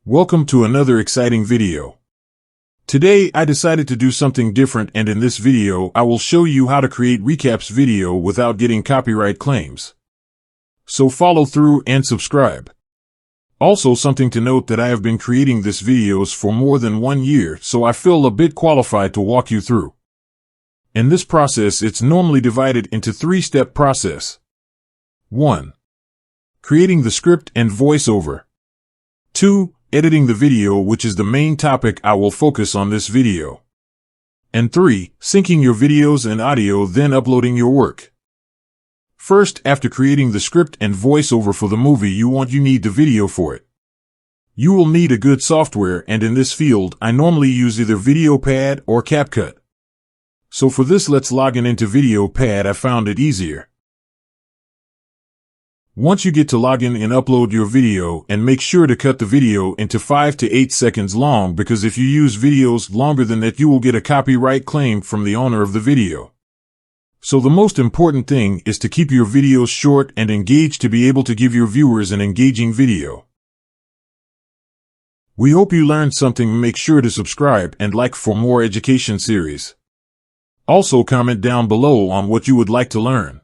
Welcome to another exciting video. Today I decided to do something different, and in this video I will show you how to create recaps video without getting copyright claims. So follow through and subscribe. Also, something to note that I have been creating these videos for more than 1 year, so I feel a bit qualified to walk you through. In this process, it's normally divided into 3-step process. 1. Creating the script and voiceover. 2. Editing the video, which is the main topic I will focus on this video. And 3. Syncing your videos and audio, then uploading your work. First, after creating the script and voiceover for the movie you need the video for it. You will need a good software, and in this field I normally use either videopad or capcut. So for this, let's log into videopad. I found it easier. Once you get to log in and upload your video, and make sure to cut the video into 5 to 8 seconds long, because if you use videos longer than that you will get a copyright claim from the owner of the video. So the most important thing is to keep your videos short and engaged to be able to give your viewers an engaging video. We hope you learned something. Make sure to subscribe and like for more education series. Also comment down below on what you would like to learn.